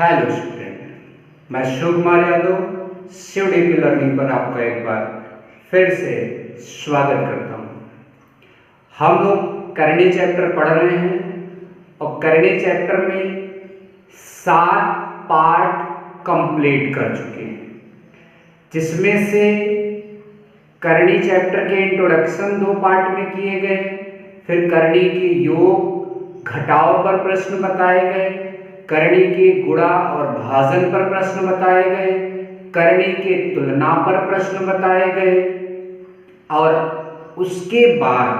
Hello student, मैं Shiv Kumar Yadav शिवडीपी learning पर आपका एक बार फिर से स्वागत करता हूँ। हम लोग करणी चैप्टर पढ़ रहे हैं और करणी चैप्टर में 7 पार्ट कंप्लीट कर चुके हैं, जिसमें से करणी चैप्टर के इंट्रोडक्शन 2 पार्ट में किए गए, फिर करणी के योग घटाव पर प्रश्न बताए गए, करणी के गुणा और भाजन पर प्रश्न बताए गए, करणी के तुलना पर प्रश्न बताए गए और उसके बाद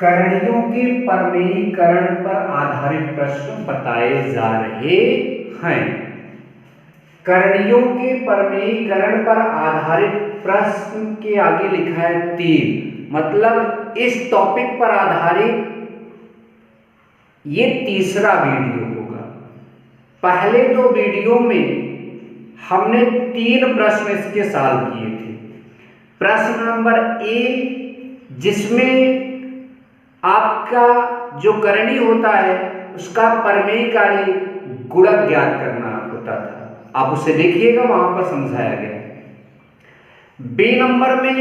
करणियों के परमेयीकरण पर आधारित प्रश्न बताए जा रहे हैं। करणियों के परमेयीकरण पर आधारित प्रश्न के आगे लिखा है 3, मतलब इस टॉपिक पर आधारित ये तीसरा वीडियो होगा। पहले 2 वीडियो में हमने 3 प्रश्न इसके सॉल्व किए थे। प्रश्न नंबर ए, जिसमें आपका जो करणी होता है उसका परमेयीकारी गुणक ज्ञात करना होता था, आप उसे देखिएगा, वहां पर समझाया गया। बी नंबर में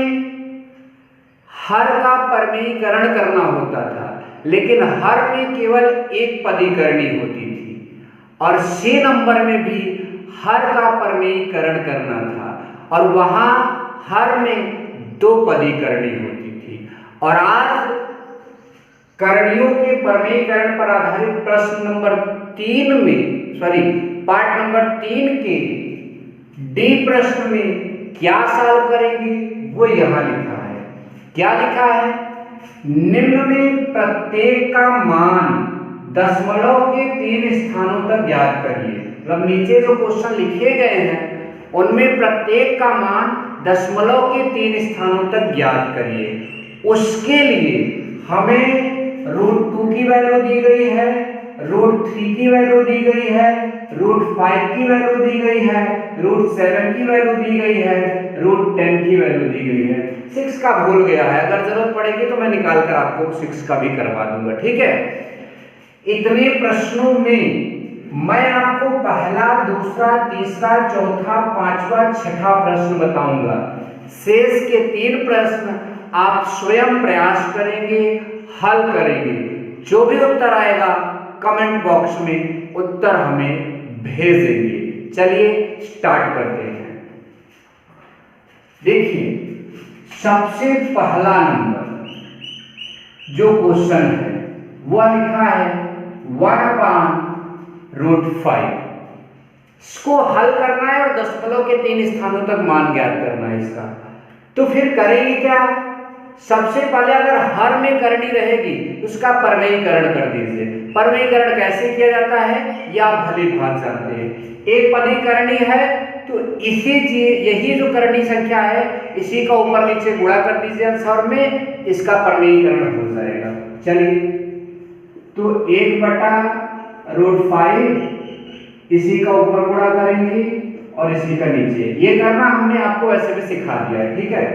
हर का परमेयीकरण करना होता था, लेकिन हर में केवल एक पदी करणी होती थी, और सी नंबर में भी हर का परमेयीकरण करना था और वहां हर में 2 पदी करणी होती थी। और आज करणियों के परमेयीकरण पर आधारित प्रश्न नंबर 3 में पार्ट नंबर 3 के डी प्रश्न में क्या सॉल्व करेंगे वो यहां लिखा है। क्या लिखा है? निम्न में प्रत्येक का मान दशमलव के 3 स्थानों तक ज्ञात करिए। मतलब नीचे जो क्वेश्चन लिखे गए हैं उनमें प्रत्येक का मान दशमलव के 3 स्थानों तक ज्ञात करिए। उसके लिए हमें √2 की वैल्यू दी गई है, √3 की वैल्यू दी गई है, √5 की वैल्यू दी गई है, √7 की वैल्यू दी गई है, √10 की वैल्यू दी गई है। 6 का भूल गया है, अगर जरूरत पड़ेगी तो मैं निकाल कर आपको 6 का भी करवा दूंगा, ठीक है। इतने प्रश्नों में मैं आपको पहला, दूसरा, तीसरा, चौथा, 5वां, 6ठा प्रश्न बताऊंगा। शेष के 3 प्रश्न आप स्वयं प्रयास करेंगे, हल करेंगे। जो भी उत्तर आएगा कमेंट बॉक्स में उत्तर हमें भेजेंगे। चलिए स्टार्ट करते हैं। देखिए, सबसे पहला नंबर जो क्वेश्चन है वह लिखा है 1/√5। इसको हल करना है और दशमलव के 3 स्थानों तक मान ज्ञात करना है इसका। तो फिर करेंगे क्या? सबसे पहले अगर हर में करणी रहेगी उसका परमेयीकरण कर दीजिए। परमेयीकरण कैसे किया जाता है यह आप भली भांति जानते हैं। एक पदी करणी है तो यही जो करणी संख्या है इसी का ऊपर नीचे गुणा कर दीजिए आंसर में, इसका परमेयीकरण हो जाएगा। चलिए, तो 1/√5 इसी का ऊपर गुणा करेंगे और इसी का नीचे। ये करना हमने आपको वैसे भी सिखा दिया है, ठीक है।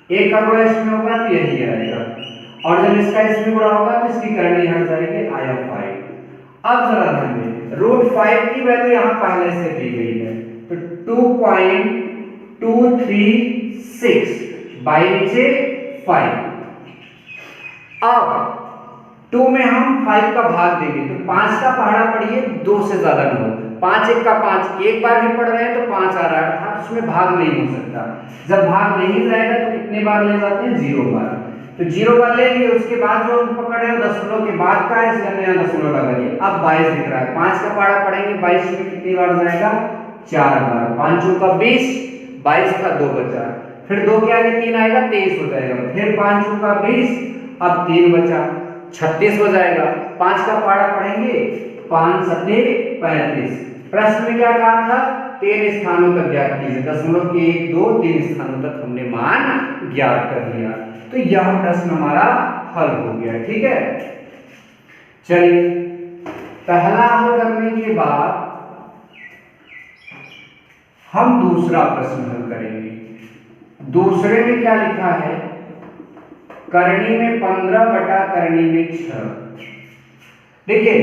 1 का गुणा इसमें होगा तो यही आएगा, और जब इसका इसमें गुणा होगा तो इसकी करणी हट जाएगी I/5। अब जरा ध्यान दें, √5 की वैल्यू यहां पहले से दी गई है, तो 2.236 बाई नीचे 5। अब 2 में हम 5 का भाग देंगे तो 5 का पहाड़ा पढ़िए, 2 से ज्यादा न हो। 5 1 का 5, एक बार भी पढ़ रहे हैं तो 5 आ रहा है, अर्थात उसमें भाग नहीं हो सकता। जब भाग नहीं जाएगा तो कितने बार ले जाते हैं? 0 बार। तो 0 बार ले लिए, उसके बाद जो पकड़ रहे हो दशमलव के बाद का है, इसलिए हमने यहाँ दशमलव लगाइए। अब 22 दिख रहा है, 5 का पहाड़ा पढ़ेंगे, 22 में कितनी बार जाएगा? 4 बार। 5 चौका 20, 22 का 2 बचा, फिर 2 के आगे 3 आएगा, 23 हो जाएगा, फिर 5 चौका 20, अब 3 बचा, 36 हो जाएगा। 5 का पहाड़ा पढ़ेंगे, 5 सत्ते 35। प्रश्न में क्या कहा था? 3 स्थानों तक ज्ञात कीजिए। दशमलव के 1 2 3 स्थानों तक हमने मान ज्ञात कर लिया, तो यह प्रश्न हमारा हल हो गया, ठीक है। चलिए, पहला हल करने के बाद हम दूसरा प्रश्न हल करेंगे। दूसरे में क्या लिखा है? करणी में 15 बटा करणी में 6। देखिए,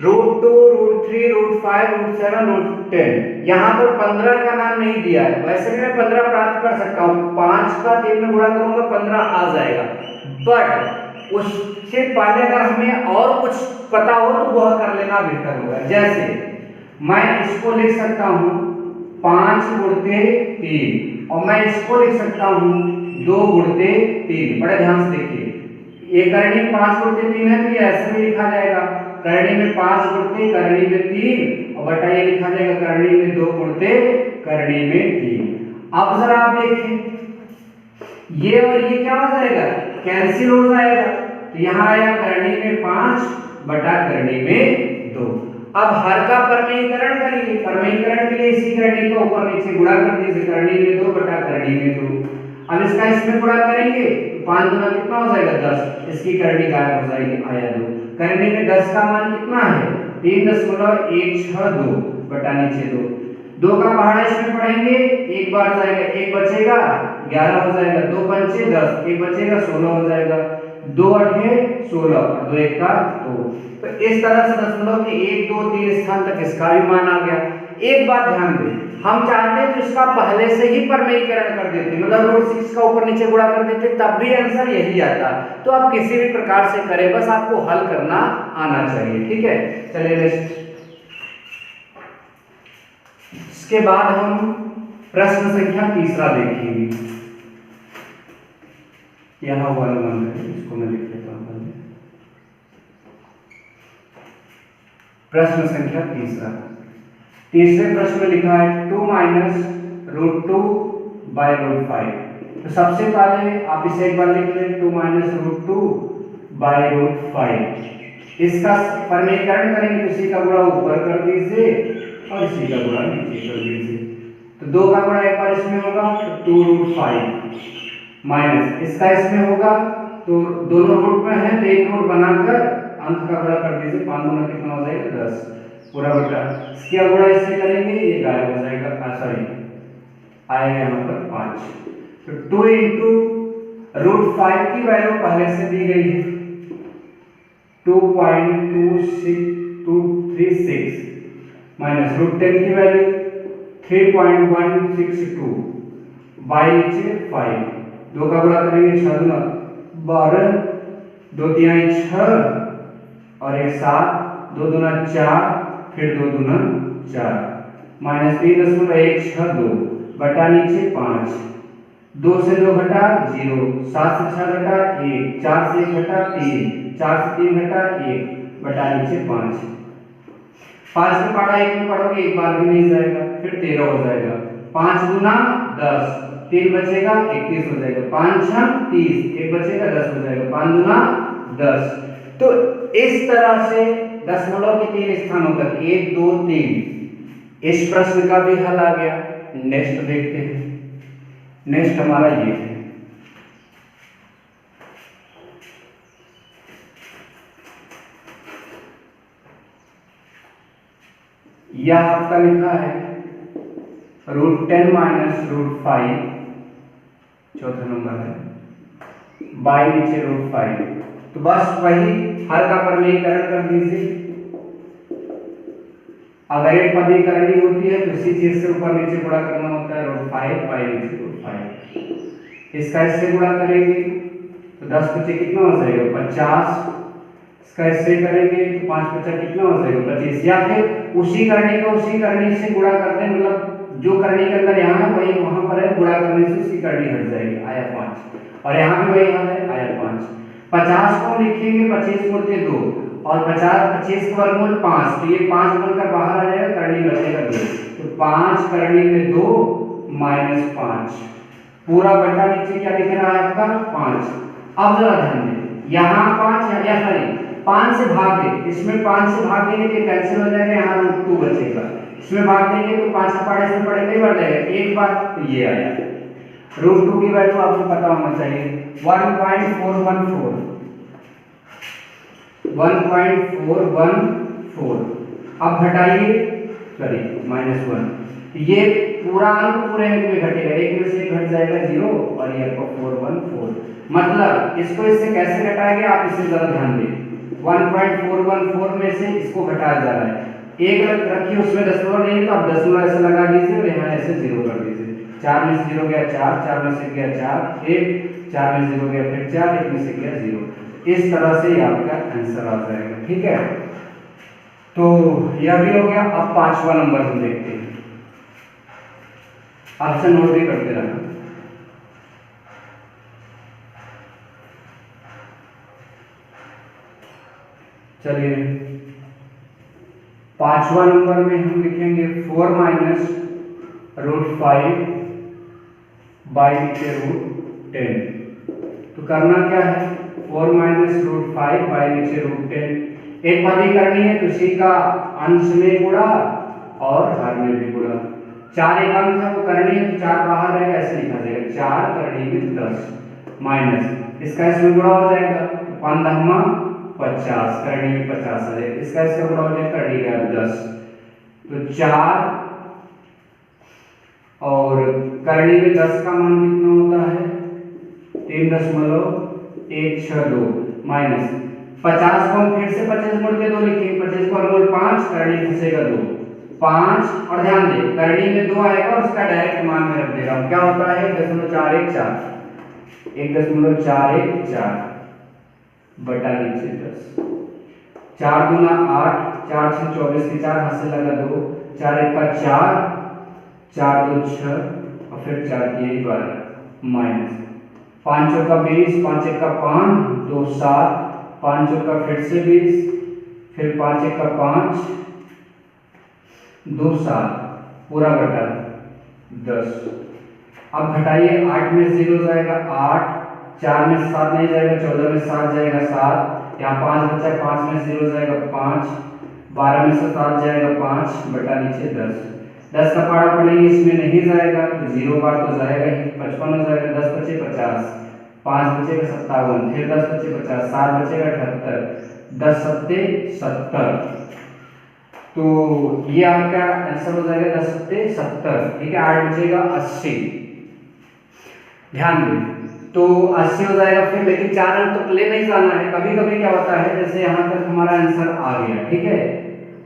√2, √3, √5, √7, √10। यहाँ पर 15 का नाम नहीं दिया है, वैसे भी मैं 15 प्राप्त कर सकता हूँ, 5 का 3 में गुणा करूंगा 15 आ जाएगा, बट उससे पहले अगर हमें और कुछ पता हो तो वह कर लेना बेहतर होगा। जैसे मैं इसको लिख सकता हूँ 5 गुणते 3, और मैं इसको लिख सकता हूँ 2 गुणते 3। बड़े ध्यान से देखिए, ये करनी 5 गुणते 3 है, तो ये ऐसे भी लिखा जाएगा, करनी में 5 गुणते करनी में 3, और बटा ये लिखा जाएगा करनी में 2 गुणते करनी में 3। अब जरा आप देखिए, ये और ये क्या हो जाएगा, कैंसिल हो जाएगा, तो यहाँ आया करनी में 5 बटा करनी में 2। अब हर का परमेयीकरण करिए, परमेयीकरण के लिए इसी करनी को ऊपर नीचे गुणा कर दीजिए, करनी में 2 बटा करनी में 2। अब इसका इसमें गुणा करेंगे, 5 गुना कितना हो जाएगा 10, इसकी करनी गायब हो जाएगी, आया 2। करनी में 10 का मान कितना है 3.162 बटा नीचे 2। 2 का पहाड़ा इसमें पढ़ेंगे, एक बार जाएगा, एक बचेगा 11 हो जाएगा, 2 पंचे 10, एक बचेगा 16 हो जाएगा, 2 अठे 16, 2 एक का 2। तो इस तरह से दशमलव के 1 2 3 स्थान तक इसका भी मान आ गया। एक बात ध्यान दें, हम चाहते हैं तो इसका पहले से ही परमेयीकरण कर देते, मतलब √6 का ऊपर नीचे गुणा कर देते, तब भी आंसर यही आता। तो आप किसी भी प्रकार से करें, बस आपको हल करना आना चाहिए, ठीक है। चलिए नेक्स्ट, इसके बाद हम प्रश्न संख्या तीसरा देखेंगे। यहाँ 1 1 है, इसको मैं लिख लेता हूँ। प्रश्न संख्या तीसरे प्रश्न में लिखा है 2 - √2 बाय √5। तो सबसे पहले आप इसे एक बार लिख लें, 2 - √2 बाय √5। इसका परमेयीकरण करेंगे तो इसी का गुणा ऊपर कर दीजिए और इसी का गुणा नीचे कर दीजिए। तो 2 का गुणा एक बार इसमें होगा तो 2√5 माइनस इसका इसमें होगा, तो दोनों रूट में है तो एक रूट बनाकर अंत का गुणा कर दीजिए, 5 गुना कितना हो जाएगा 10 पूरा बटा, इसका गुणा इससे करेंगे ये गायब हो जाएगा, सॉरी आएगा यहाँ पर 5। तो 2 × √5 की वैल्यू पहले से दी गई है 2.236 माइनस √10 की वैल्यू 3.162 बाई नीचे 5। 2 का गुणा करेंगे 6 दूना 12, 2 तिहाई 6 और 1 7, 2 दूना 4, फिर 2 दूना 4 माइनस 3.162 बटा नीचे 5, 2 से 2 घटा 0, 7 से 6 घटा 1, 4 से 1 घटा 3, 4 से 3 घटा 1 बटा नीचे 5। 5 में पढ़ा 1 में पढ़ोगे एक बार भी नहीं जाएगा, फिर 13 हो जाएगा, 5 गुना 10, 3 बचेगा 31 हो जाएगा, 5 6 30, 1 बचेगा 10 हो जाएगा, 5 दूना 10। तो इस तरह से दशमलव के 3 स्थानों तक 1 2 3 इस प्रश्न का भी हल आ गया। नेक्स्ट देखते हैं, नेक्स्ट हमारा ये है यह आपका लिखा है √10 - √5, चौथा नंबर है बाई नीचे √5। तो बस वही हर का परमेयीकरण कर दीजिए, अगर एक पदी करनी होती है तो इसी चीज से ऊपर नीचे गुणा करना होता है, √5 बाई नीचे √5। इसका इससे गुणा करेंगे तो 10 बचे कितना हो जाएगा 50, इसका इससे करेंगे तो 5 बचा कितना हो जाएगा 25, या फिर उसी करनी को उसी करनी से गुणा करते हैं, मतलब जो करनी के अंदर यहाँ है वही वहां पर है, गुणा करने से उसकी करनी हट जाएगी, आया 5, और यहाँ भी वही हाल है, आया 5। 50 को लिखेंगे 25 गुणित 2 और 25 का वर्गमूल 5, तो ये 5 बनकर बाहर आ जाएगा, करनी बचेगा 2, तो 5 करनी में 2 माइनस 5 पूरा बटा नीचे क्या लिख रहा है आपका 5। अब जरा ध्यान दें, यहाँ 5 या सॉरी 5 से भाग दे, इसमें 5 से भाग देंगे तो कैंसिल हो जाएगा, यहाँ √2 बचेगा, इसमें भाग देंगे तो 5 से पढ़े इसमें पढ़े कई बार जाएगा, एक बार, तो ये आया √2 की वैल्यू आपको पता होना चाहिए 1.414 अब घटाइए, सॉरी -1, ये पूरा अंक पूरे अंक में घटेगा, एक में से घट जाएगा 0 और ये आपको 414, मतलब इसको इससे कैसे घटाएंगे आप इसे जरा ध्यान दें। 1.414 में से इसको घटाया जा रहा है, एक रखिए उसमें दशमलव नहीं है तो आप दशमलव ऐसे लगा दीजिए और यहाँ ऐसे 0 कर दीजिए। 4 में से 0 गया 4, 4 में से गया 4, 1, 4 में 0 गया फिर 4, 1 में से गया 0। इस तरह से आपका आंसर आ जाएगा। ठीक है, तो यह भी हो गया। अब 5वां नंबर हम देखते हैं, आपसे नोट भी करते रहना। चलिए 5वां नंबर में हम लिखेंगे 4 माइनस √5 बाई नीचे √10। तो करना क्या है, 4 माइनस √5 बाई नीचे √10। एक पदी करनी है तो इसी का अंश में गुणा और हर में भी गुणा। 4 एक अंक है वो करनी है तो 4 बाहर रहेगा, ऐसे लिखा जाएगा 4 करनी में 10 माइनस इसका इसमें गुणा हो जाएगा 5×50 करनी में 50 आ जाएगा, इसका इसका गुणा हो जाएगा करनी का 10। तो 4 और करनी में 10 का मान कितना होता है 3.162 माइनस 50 को हम फिर से 25 मोड़ के 2 लिखेंगे, 25 को मोड़ 5 करनी फंसेगा 2 5 और ध्यान दें करनी में 2 आएगा और उसका डायरेक्ट मान में रख देगा। क्या होता है 1.414 1.414 बटा नीचे 10। 4 दूना 8, 4 से 24 के 4 हाथ से लगा 2, 4 एक का 4, 4 2 6 और फिर 4 की 12 माइनस 5 चौका 20, 5 एक का 5, 2 7, 5 चौका फिर से 20, फिर 5 एक का 5, 2 7 पूरा बटा 10। अब घटाइए 8 में 0 जाएगा 8, 4 में 7 नहीं जाएगा 14 में 7 जाएगा 7, यहाँ 5 बचा 5 में 0 जाएगा 5, 12 में से 7 जाएगा 5 बटा नीचे 10। 10 का पारा पड़ेंगे इसमें नहीं जाएगा तो 0 बार तो जाएगा ही 55 हो जाएगा, 10 बचे 50, 5 बचेगा 57, फिर 10 बचे 50, 7 बचेगा 78, 10 सत्ते 70। तो ये आपका आंसर हो जाएगा 10 सत्ते 70। ठीक है, 8 बचेगा 80। ध्यान दें तो 80 हो जाएगा फिर, लेकिन 4 अंक तो ले नहीं जाना है। कभी कभी क्या होता है जैसे यहाँ तक हमारा आंसर आ गया, ठीक है,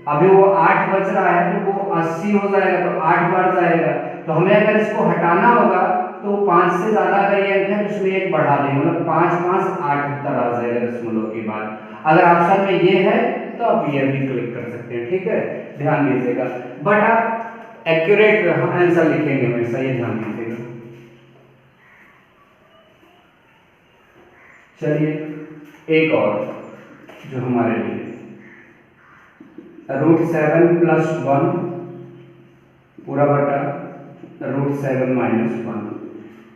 अभी वो 8 बच रहा है तो वो 80 हो जाएगा तो 8 बार जाएगा। तो हमें अगर इसको हटाना होगा तो 5 से ज्यादा अगर ये अंक है तो उसमें 1 बढ़ा देंगे, मतलब 5 5 8 उत्तर आ जाएगा दशमलव के बाद। अगर ऑप्शन में ये है तो आप ये भी क्लिक कर सकते हैं। ठीक है, ध्यान दीजिएगा, बट आप एक्यूरेट आंसर लिखेंगे हमेशा, ये ध्यान दीजिएगा। चलिए एक और जो हमारे लिए √7 + 1 पूरा बटा √7 - 1,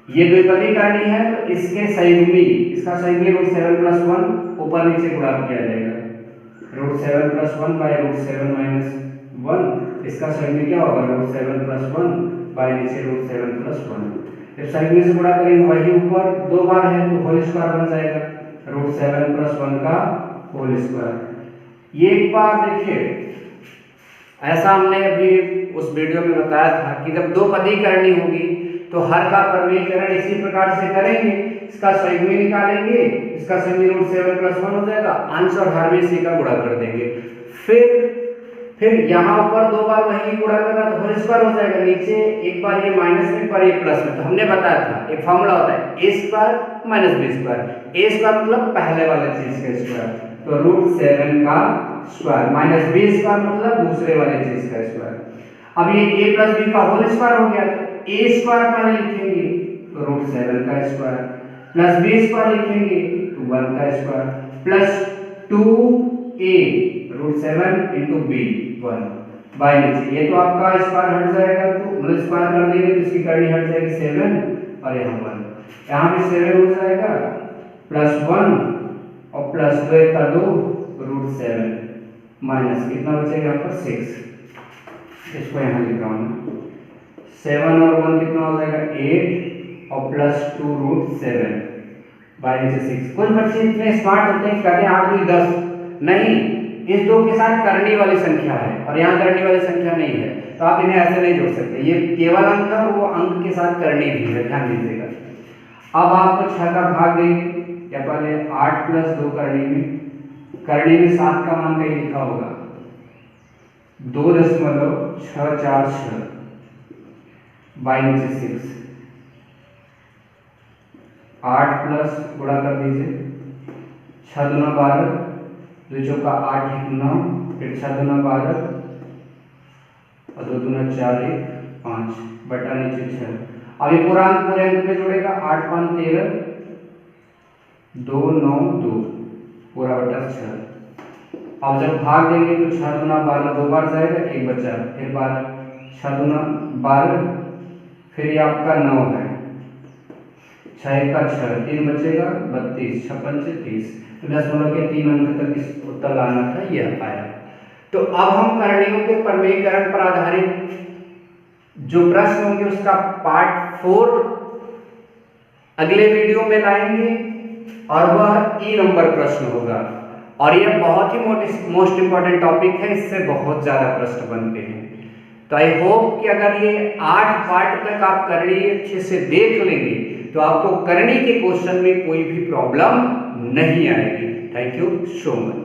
ये द्विपदी करनी है तो इसके संयुग्मी, इसका संयुग्मी √7 + 1 ऊपर नीचे गुणा किया जाएगा, √7 + 1 बाय √7 - 1, इसका संयुग्मी क्या होगा √7 + 1 बाय नीचे √7 + 1। जब संयुग्मी से गुणा करेंगे वही ऊपर 2 बार है तो होल स्क्वायर बन जाएगा, √7 + 1 का होल स्क्वायर। ये एक बार देखिए, ऐसा हमने अभी उस वीडियो में बताया था कि जब दो पदी करनी होगी तो हर का परमीकरण इसी प्रकार से करेंगे, इसका संयुग्मी निकालेंगे, इसका संयुग्मी √7 + 1 हो जाएगा, अंश और हर में इसी का गुणा कर देंगे। फिर यहाँ ऊपर 2 बार वही गुणा करना तो होल स्क्वायर हो जाएगा, नीचे एक बार ये माइनस में एक बार ये प्लस में। तो हमने बताया था एक फॉर्मूला होता है a² - b², a² मतलब पहले वाले चीज का स्क्वायर, तो √7 का स्क्वायर -b² मतलब दूसरे वाले चीज का स्क्वायर। अब ये a + b का होल स्क्वायर हो गया तो a² पहले लिखेंगे तो √7 का स्क्वायर, प्लस b² लिखेंगे तो 1 का square, plus 2a √7 × b 1 bye नीचे, ये तो आपका स्क्वायर हट जाएगा तो मतलब स्क्वायर कर देंगे तो इसकी करनी हट जाएगी 7 और यहाँ 1, यहाँ भी 7 हो जाएगा, प्लस 1 और प्लस 2 1 का 2 √7 माइनस कितना बचेगा यहाँ पर 6, इसको यहाँ लिख रहा हूँ 7 और 1 कितना हो जाएगा 8 और प्लस 2 √7 बाय नीचे 6। कुछ बच्चे इतने स्मार्ट होते हैं कहते हैं 8 2 10, नहीं, इस 2 के साथ करने वाली संख्या है और यहाँ करने वाली संख्या नहीं है तो आप इन्हें ऐसे नहीं जोड़ सकते, ये केवल अंक है और वो अंक के साथ करनी भी है, ध्यान दीजिएगा। अब आपको 6 का भाग देंगे, या पहले 8 + 2 करने में करणी में 7 का मान कहीं लिखा होगा 2.646 बाई नीचे 6 8 प्लस गुणा कर दीजिए 6 दूना 12 2 चौका 8 1 9 फिर 6 दूना 12 और 2 दूना 4 1 5 बटा नीचे 6। अब ये पूरा अंक पूरे अंक में जोड़ेगा 8 5 13 2 9 2 पूरा बटा 6। अब जब भाग देंगे तो 6 दूना 12 2 बार जाएगा 1 बचा फिर 12 6 दूना 12 फिर ये आपका 9 है 6 1 का 6 3 बचेगा 32 6 पंचे 30 तो 10 के 3 अंक तक इस उत्तर लाना था यह आया। तो अब हम करणियों के प्रमेयीकरण पर आधारित जो प्रश्न होंगे उसका पार्ट 4 अगले वीडियो में लाएंगे और वह ई नंबर प्रश्न होगा और यह बहुत ही मोस्ट इंपॉर्टेंट टॉपिक है, इससे बहुत ज्यादा प्रश्न बनते हैं। तो आई होप कि अगर ये 8 पार्ट तक आप करणी अच्छे से देख लेंगे तो आपको करणी के क्वेश्चन में कोई भी प्रॉब्लम नहीं आएगी। Thank you so much.